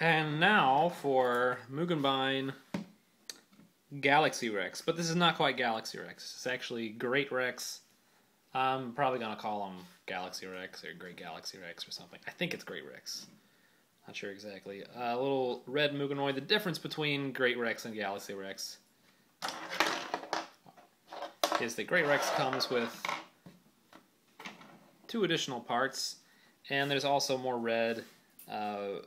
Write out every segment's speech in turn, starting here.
And now for Mugenbine Galaxy Rex. But this is not quite Galaxy Rex. It's actually Great Rex. I'm probably going to call them Galaxy Rex or Great Galaxy Rex or something. I think it's Great Rex. Not sure exactly. A little red Muganoid. The difference between Great Rex and Galaxy Rex is that Great Rex comes with 2 additional parts, and there's also more red. I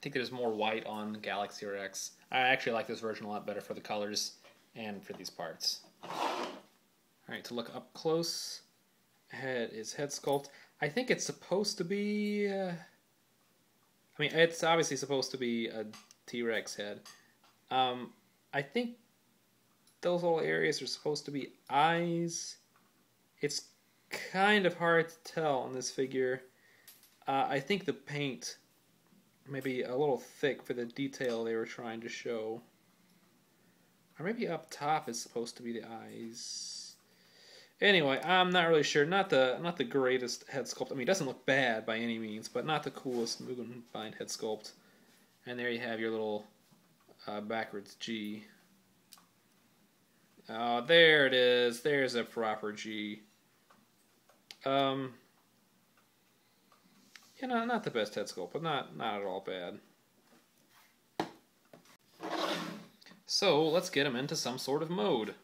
think there's more white on Galaxy Rex. I actually like this version a lot better for the colors and for these parts. Alright, to look up close, is head sculpt. I think it's supposed to be... I mean, it's obviously supposed to be a T-Rex head. I think those little areas are supposed to be eyes. It's kind of hard to tell on this figure. I think the paint may be a little thick for the detail they were trying to show. Or maybe up top is supposed to be the eyes. Anyway, I'm not really sure. Not the greatest head sculpt. I mean, it doesn't look bad by any means, but not the coolest Mugenbine head sculpt. And there you have your little backwards G. Oh, there it is. There's a proper G. You know, not the best head sculpt, but not at all bad. So let's get him into some sort of mode.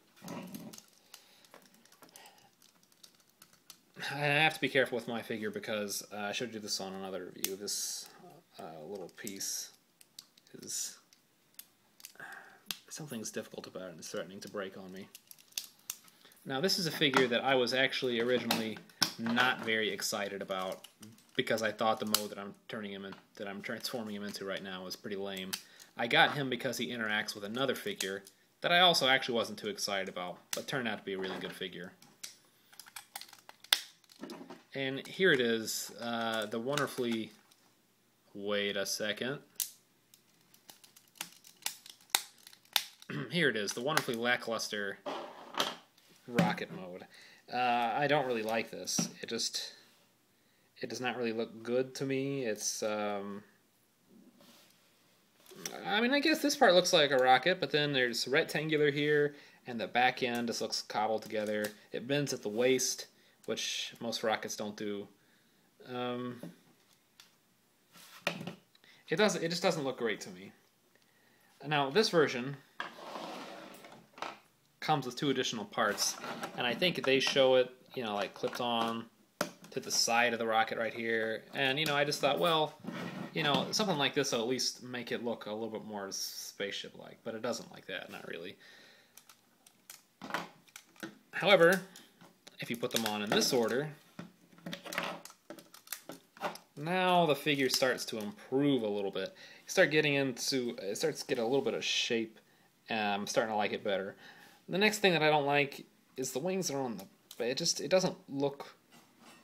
I have to be careful with my figure because I should do this on another review. This little piece is... something's difficult about it and it's threatening to break on me. Now this is a figure that I was actually originally not very excited about because I thought the mode that I'm transforming him into right now was pretty lame. I got him because he interacts with another figure that I also actually wasn't too excited about, but turned out to be a really good figure. And here it is, the wonderfully... Wait a second. Here it is, the wonderfully lackluster rocket mode. I don't really like this. It does not really look good to me. It's, I mean, I guess this part looks like a rocket, but then there's rectangular here, and the back end just looks cobbled together. It bends at the waist, which most rockets don't do. It just doesn't look great to me. Now, this version comes with 2 additional parts, and I think they show it, you know, like clipped on to the side of the rocket right here. And, you know, I just thought, well, you know, something like this will at least make it look a little bit more spaceship-like, but it doesn't like that, not really. However, if you put them on in this order, now the figure starts to improve a little bit. You start getting into, it starts to get a little bit of shape, and I'm starting to like it better. The next thing that I don't like is the wings that are on the, it doesn't look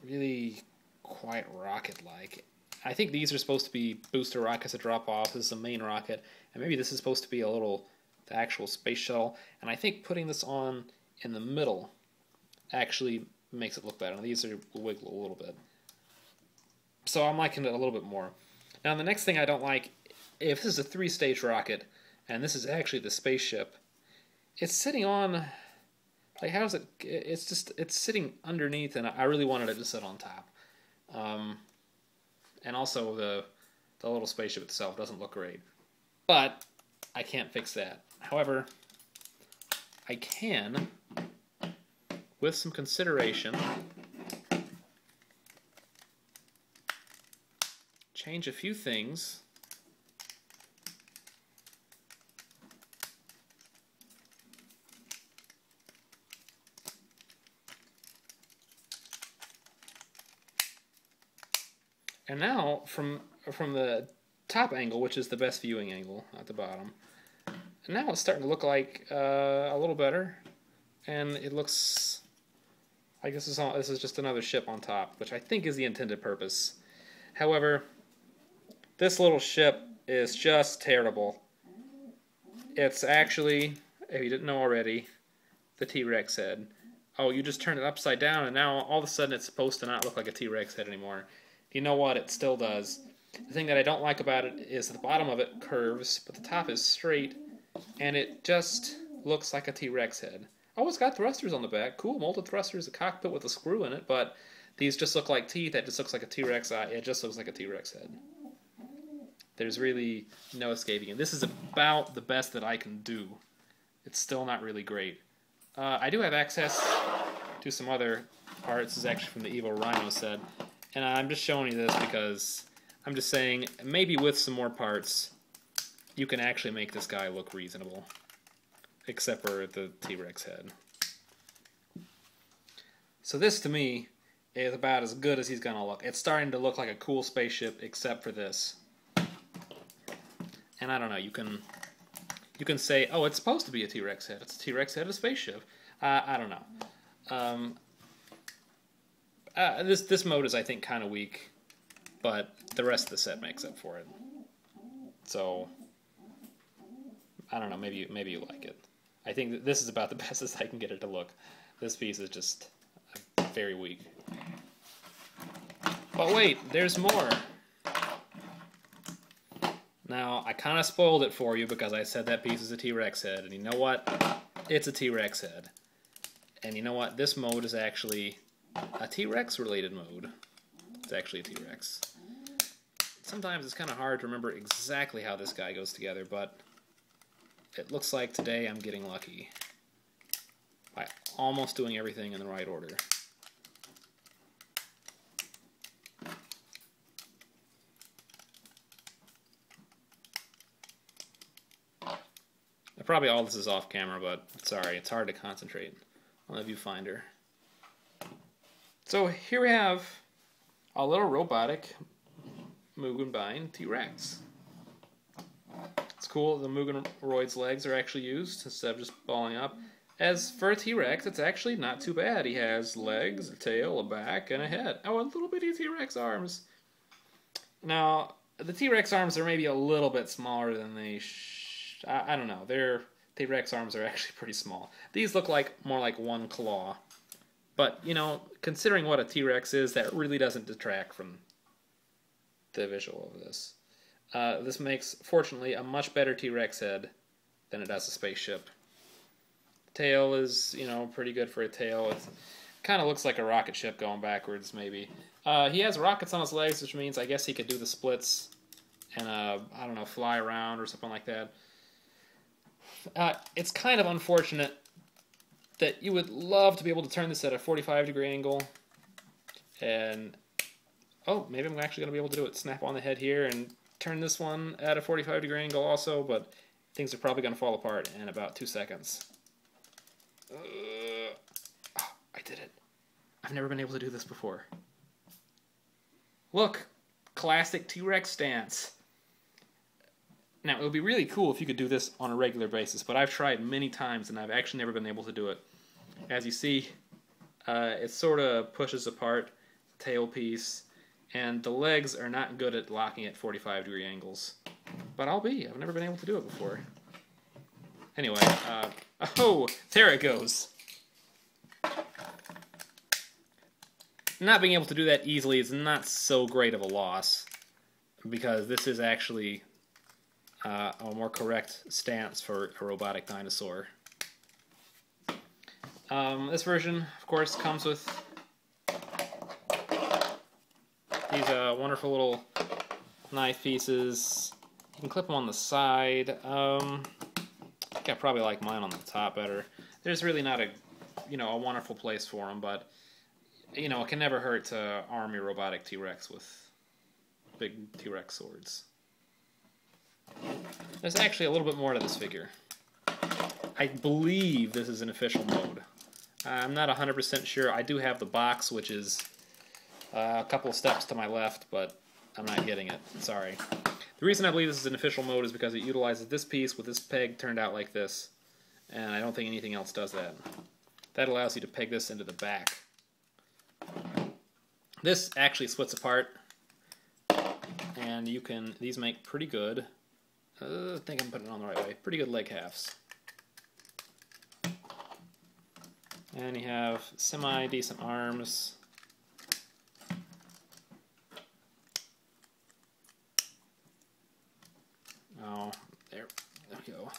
really quite rocket-like. I think these are supposed to be booster rockets that drop off. This is the main rocket, and maybe this is supposed to be the actual space shuttle. And I think putting this on in the middle actually makes it look better. Now, these are wiggle a little bit. So I'm liking it a little bit more. Now the next thing I don't like, if this is a 3-stage rocket, and this is actually the spaceship, it's sitting on, like, how's it, it's sitting underneath, and I really wanted it to sit on top. And also the little spaceship itself doesn't look great. But I can't fix that. However, I can, with some consideration, change a few things. And now, from the top angle, which is the best viewing angle at the bottom, now it's starting to look like a little better, and it looks like this is just another ship on top, which I think is the intended purpose. However, this little ship is just terrible. It's actually, if you didn't know already, the T-Rex head. Oh, you just turn it upside down, and now all of a sudden it's supposed to not look like a T-Rex head anymore. You know what? It still does. The thing that I don't like about it is the bottom of it curves, but the top is straight, and it just looks like a T-Rex head. Oh, it's got thrusters on the back. Cool, molded thrusters, a cockpit with a screw in it, but these just look like teeth. That just looks like a T-Rex eye. It just looks like a T-Rex head. There's really no escaping it. This is about the best that I can do. It's still not really great. I do have access to some other parts. This is actually from the Evo Rhino set. And I'm just showing you this because I'm just saying, maybe with some more parts, you can actually make this guy look reasonable. Except for the T-Rex head. So this, to me, is about as good as he's going to look. It's starting to look like a cool spaceship, except for this. And I don't know, you can say, oh, it's supposed to be a T-Rex head. It's a T-Rex head of a spaceship. I don't know. This mode is, I think, kind of weak, but the rest of the set makes up for it. So, I don't know, maybe you like it. I think that this is about the best as I can get it to look. This piece is just very weak. But wait, there's more. Now, I kind of spoiled it for you because I said that piece is a T-Rex head, and you know what? It's a T-Rex head. And you know what? This mode is actually a T-Rex related mode. It's actually a T-Rex. Sometimes it's kind of hard to remember exactly how this guy goes together, but it looks like today I'm getting lucky by almost doing everything in the right order. Probably all this is off camera, but sorry, it's hard to concentrate on the viewfinder. So here we have a little robotic Mugenbine T-Rex. It's cool, the Mugenroid's legs are actually used instead of just balling up. As for a T-Rex, it's actually not too bad. He has legs, a tail, a back, and a head. Oh, a little bitty T-Rex arms. Now, the T-Rex arms are maybe a little bit smaller than they I don't know. Their T-Rex arms are actually pretty small. These look like more like one claw. But, you know, considering what a T-Rex is, that really doesn't detract from the visual of this. This makes, fortunately, a much better T-Rex head than it does a spaceship. Tail is, you know, pretty good for a tail. It kind of looks like a rocket ship going backwards, maybe. He has rockets on his legs, which means I guess he could do the splits and, I don't know, fly around or something like that. It's kind of unfortunate that you would love to be able to turn this at a 45-degree angle. And, oh, maybe I'm actually going to be able to do it. Snap on the head here and turn this one at a 45-degree angle also, but things are probably going to fall apart in about 2 seconds. Oh, I did it. I've never been able to do this before. Look, classic T-Rex stance. Now, it would be really cool if you could do this on a regular basis, but I've tried many times and I've actually never been able to do it. As you see, it sort of pushes apart the tail piece, and the legs are not good at locking at 45-degree angles. But I've never been able to do it before. Anyway, oh, there it goes. Not being able to do that easily is not so great of a loss, because this is actually a more correct stance for a robotic dinosaur. This version, of course, comes with these wonderful little knife pieces. You can clip them on the side. I think I probably like mine on the top better. There's really not a wonderful place for them, but it can never hurt to arm your robotic T-Rex with big T-Rex swords. There's actually a little bit more to this figure. I believe this is an official mode. I'm not 100% sure. I do have the box, which is a couple of steps to my left, but I'm not getting it. Sorry. The reason I believe this is an official mode is because it utilizes this piece with this peg turned out like this, and I don't think anything else does that. That allows you to peg this into the back. This actually splits apart, and these make pretty good, I think I'm putting it on the right way, pretty good leg halves. And you have semi-decent arms. we go.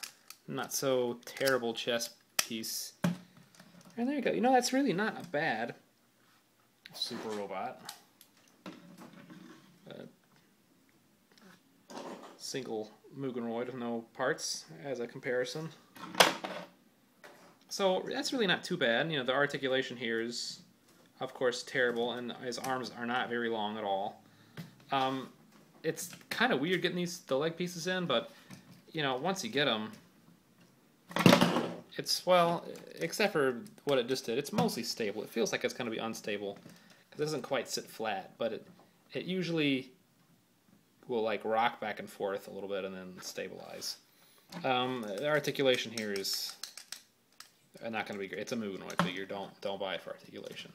Not so terrible chest piece. And there you go. You know, that's really not a bad super robot. Single Mugenroid with no parts as a comparison. So that's really not too bad. You know, the articulation here is, of course, terrible, and his arms are not very long at all. It's kind of weird getting the leg pieces in, but you know, once you get them, it's, well, except for what it just did, it's mostly stable. It feels like it's going to be unstable because it doesn't quite sit flat, but it usually will like rock back and forth a little bit and then stabilize. The articulation here is not going to be great. It's a Mugenroid figure. Don't buy it for articulation.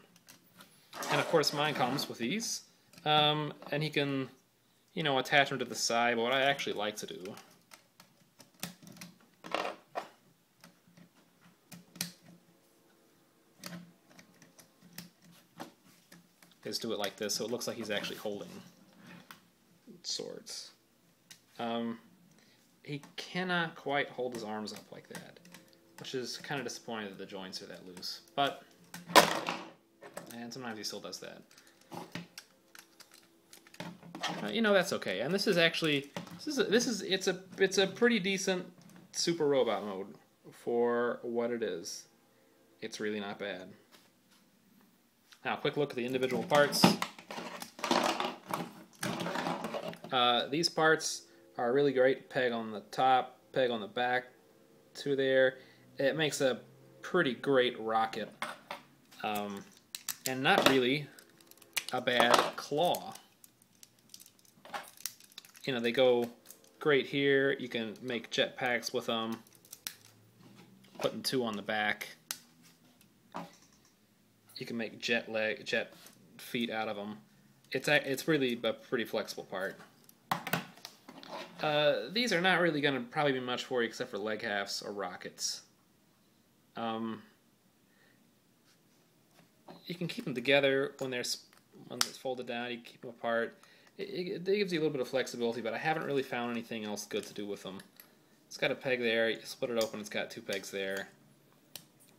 And of course, mine comes with these, and he can, you know, attach them to the side. But what I actually like to do is do it like this, so it looks like he's actually holding swords. He cannot quite hold his arms up like that, which is kind of disappointing that the joints are that loose. But, and sometimes he still does that. You know, that's okay. And this is actually, it's a pretty decent super robot mode for what it is. It's really not bad. Now, a quick look at the individual parts. These parts are really great. Peg on the top, peg on the back, to there. It makes a pretty great rocket. And not really a bad claw. You know, they go great here. You can make jetpacks with them. Putting two on the back. You can make jet feet out of them. It's really a pretty flexible part. These are not really going to probably be much for you except for leg halves or rockets. You can keep them together when it's folded down. You can keep them apart. It gives you a little bit of flexibility, but I haven't really found anything else good to do with them. It's got a peg there. You split it open. It's got two pegs there.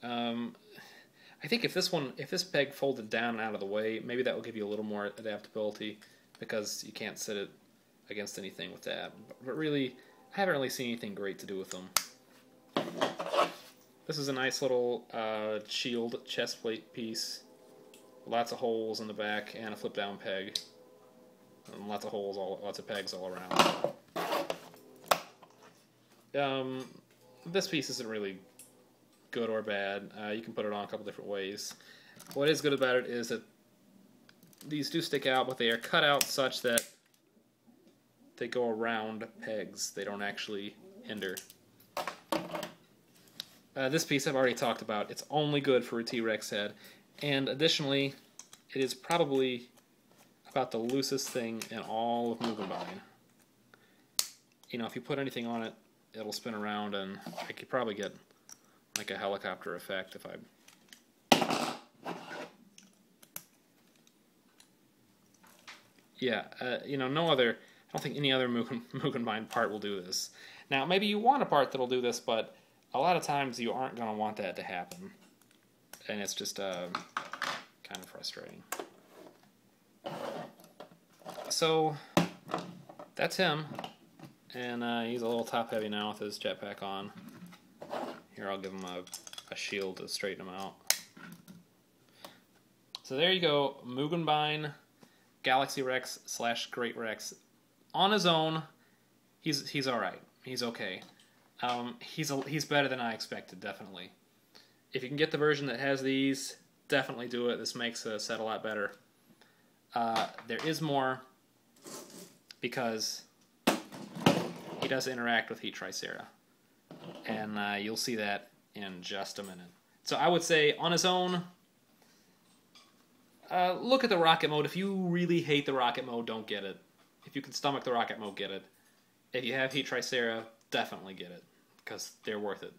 I think if this peg folded down and out of the way, maybe that will give you a little more adaptability because you can't sit it against anything with that. But really, I haven't really seen anything great to do with them. This is a nice little shield chest plate piece. Lots of holes in the back and a flip down peg. And lots of holes, lots of pegs all around. This piece isn't really good or bad. You can put it on a couple different ways. What is good about it is that these do stick out, but they are cut out such that they go around pegs. They don't actually hinder. This piece I've already talked about. It's only good for a T-Rex head. And additionally, it is probably about the loosest thing in all of Mugenbine. You know, if you put anything on it, it'll spin around, and I could probably get like a helicopter effect if I... Yeah, you know, no other... I don't think any other Mugenbine part will do this. Now, maybe you want a part that'll do this, but a lot of times you aren't going to want that to happen. And it's just kind of frustrating. So, that's him. And he's a little top-heavy now with his jetpack on. Here, I'll give him a shield to straighten him out. So there you go, Mugenbine Galaxy Rex / Great Rex. On his own, he's all right. He's okay. He's better than I expected, definitely. If you can get the version that has these, definitely do it. This makes the set a lot better. There is more because he does interact with Heat Tricera. And you'll see that in just a minute. So I would say, on his own, look at the rocket mode. If you really hate the rocket mode, don't get it. If you can stomach the rocket mode, get it. If you have Heat Tricera, definitely get it, because they're worth it.